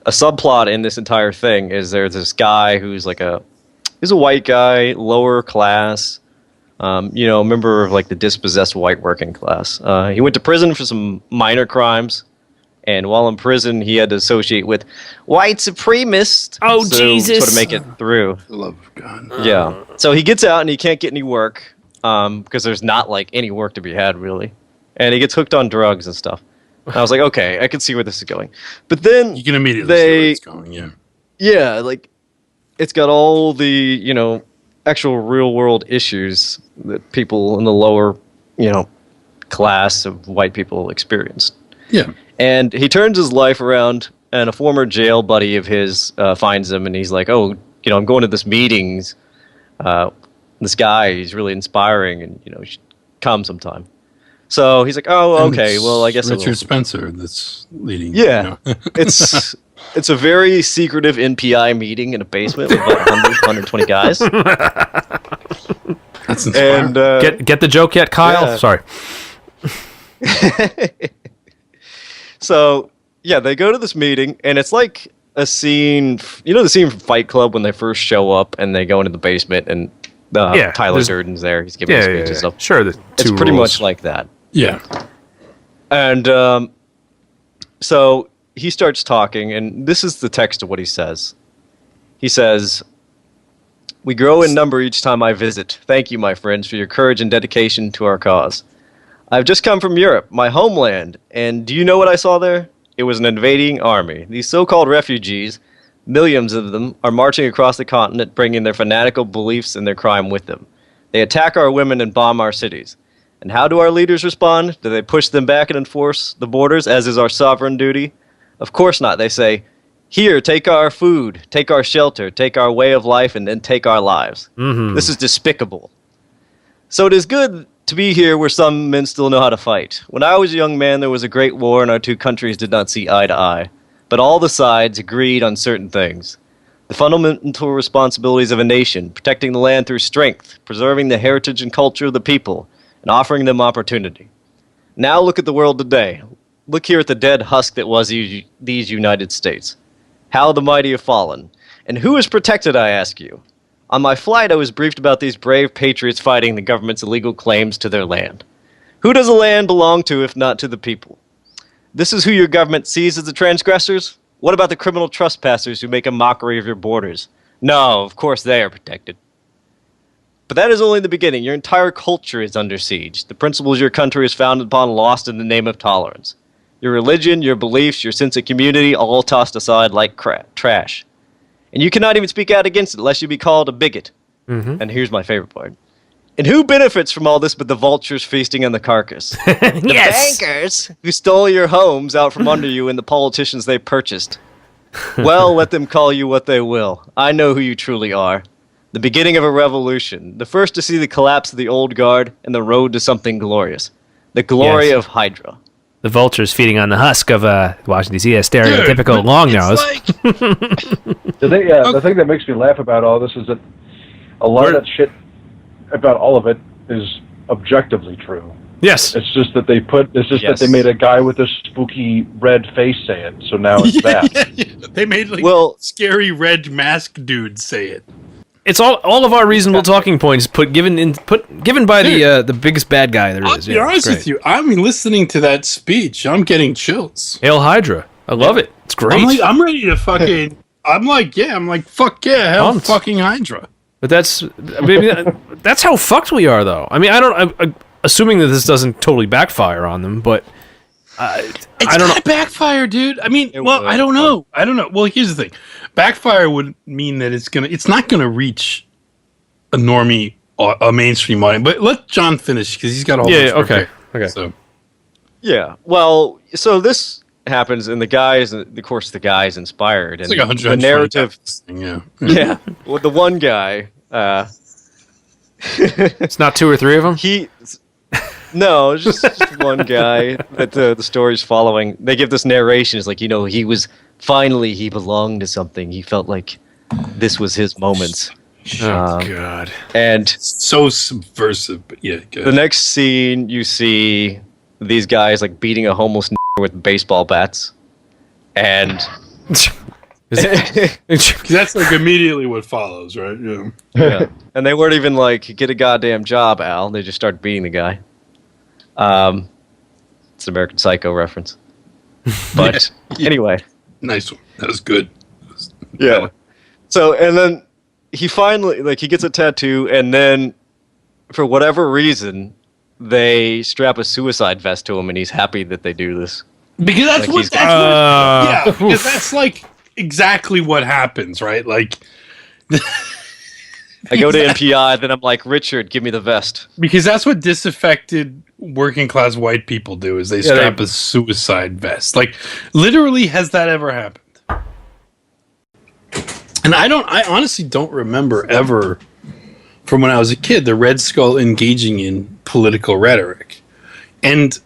a subplot in this entire thing is there's this guy who's like he's a white guy, lower class, member of like the dispossessed white working class. He went to prison for some minor crimes, and while in prison, he had to associate with white supremacists. Oh, Jesus! Sort of make it through. The love of God. Yeah. So he gets out and he can't get any work because there's not like any work to be had really, and he gets hooked on drugs and stuff. And I was like, okay, I can see where this is going, but then You can immediately see where it's going, yeah. yeah, like it's got all the actual real world issues that people in the lower class of white people experienced. Yeah. And he turns his life around, and a former jail buddy of his finds him, and he's like, oh, I'm going to this meetings. This guy, he's really inspiring, and you should come sometime. So he's like, oh, okay, well, I guess Richard Spencer that's leading. Yeah, it's a very secretive NPI meeting in a basement with about 120 guys. That's inspiring. And Get the joke yet, Kyle? Yeah. Sorry. So yeah, they go to this meeting, and it's like a scene. The scene from Fight Club when they first show up and they go into the basement, and Tyler Durden's there. He's giving a speech and stuff. Sure, it's pretty much like that. Yeah. And so he starts talking, and this is the text of what he says. He says, "We grow in number each time I visit. Thank you, my friends, for your courage and dedication to our cause. I've just come from Europe, my homeland, and do you know what I saw there? It was an invading army. These so-called refugees, millions of them, are marching across the continent, bringing their fanatical beliefs and their crime with them. They attack our women and bomb our cities. And how do our leaders respond? Do they push them back and enforce the borders, as is our sovereign duty? Of course not. They say, here, take our food, take our shelter, take our way of life, and then take our lives. Mm-hmm. This is despicable. So it is good to be here where some men still know how to fight. When I was a young man, there was a great war, and our two countries did not see eye to eye. But all the sides agreed on certain things. The fundamental responsibilities of a nation, protecting the land through strength, preserving the heritage and culture of the people, and offering them opportunity. Now look at the world today. Look here at the dead husk that was these United States. How the mighty have fallen. And who is protected, I ask you? On my flight, I was briefed about these brave patriots fighting the government's illegal claims to their land. Who does the land belong to if not to the people? This is who your government sees as the transgressors? What about the criminal trespassers who make a mockery of your borders? No, of course they are protected. But that is only the beginning. Your entire culture is under siege. The principles your country is founded upon lost in the name of tolerance. Your religion, your beliefs, your sense of community, all tossed aside like trash. And you cannot even speak out against it unless you be called a bigot. Mm-hmm. And here's my favorite part. And who benefits from all this but the vultures feasting on the carcass? The bankers who stole your homes out from under you and the politicians they purchased. Well, let them call you what they will. I know who you truly are. The beginning of a revolution. The first to see the collapse of the old guard and the road to something glorious. The glory of Hydra. The vultures feeding on the husk of Washington, D.C., a stereotypical long nose. The thing that makes me laugh about all this is that a lot of that shit about all of it is objectively true. Yes. It's just that that they made a guy with a spooky red face say it, so now it's that. Yeah. They made scary red mask dudes say it. It's all of our reasonable talking points given by the biggest bad guy there is. I'll be honest with you. I mean, listening to that speech, I'm getting chills. Hail Hydra! I love it. It's great. I'm ready to fucking. Fuck yeah, hell fucking Hydra. But that's how fucked we are, though. I mean, I'm assuming that this doesn't totally backfire on them, but I don't know. Backfire, dude. I mean, I don't know. Well, here's the thing. Backfire would mean that it's not gonna reach a normie or a mainstream audience. But let John finish because he's got all. Yeah. Okay. So. Yeah. Well, so this happens, and the guy's inspired, and it's like the narrative. Yeah. Yeah. Well, the one guy. It's not two or three of them. No, it's just one guy that the story's following. They give this narration. It's like, he belonged to something. He felt like this was his moments. Oh, God. And so subversive, but yeah. Good. The next scene, you see these guys like beating a homeless with baseball bats. And 'Cause that's like immediately what follows, right? Yeah. Yeah. And they weren't even like, get a goddamn job, Al. They just started beating the guy. It's an American Psycho reference. But anyway. Nice one. That was good. Yeah. So, and then he finally, like, he gets a tattoo, and then for whatever reason, they strap a suicide vest to him, and he's happy that they do this. Because that's Like what, he's- yeah, because that's like exactly what happens, right? Like, I go to NPI, then I'm like, Richard, give me the vest. because that's what disaffected working class white people do is they strap a suicide vest. Like, literally, has that ever happened? And I honestly don't remember ever, from when I was a kid, the Red Skull engaging in political rhetoric. And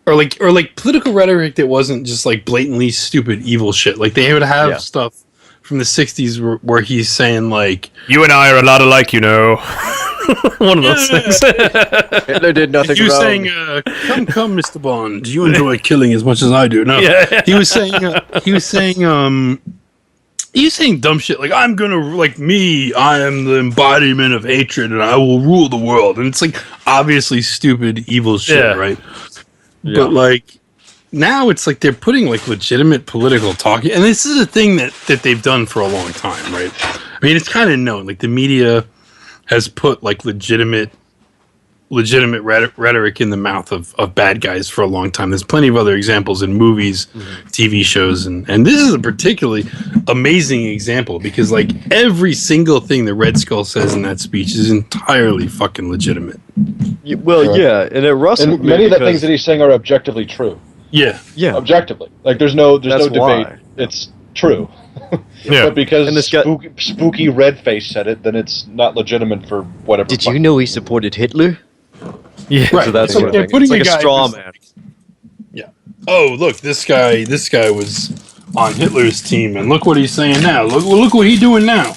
or like political rhetoric that wasn't just like blatantly stupid evil shit. Like they would have stuff from the 60s where he's saying like, you and I are a lot alike, you know. One of those things. Hitler did nothing he was wrong. saying, come, Mr. Bond, you enjoy killing as much as I do. No, he was saying dumb shit like, I'm gonna, like, I am the embodiment of hatred and I will rule the world. And it's like obviously stupid evil shit, right? Yeah. But like now it's like they're putting like legitimate political talk, and this is a thing that they've done for a long time, right? I mean, it's kind of known, like the media has put like legitimate rhetoric in the mouth of bad guys for a long time. There's plenty of other examples in movies, TV shows, and this is a particularly amazing example because like every single thing the Red Skull says in that speech is entirely fucking legitimate. Well, yeah, and it rustled and many of the things that he's saying are objectively true. Yeah. Objectively, like there's no debate. Why. It's true. Yeah. But because And this spooky red face said it, then it's not legitimate for whatever. Did you know he supported Hitler? Yeah. Right. So that's So what they're putting it's like a guy straw who's man. Yeah. Oh, look, this guy was on Hitler's team, and look what he's saying now. Look what he's doing now.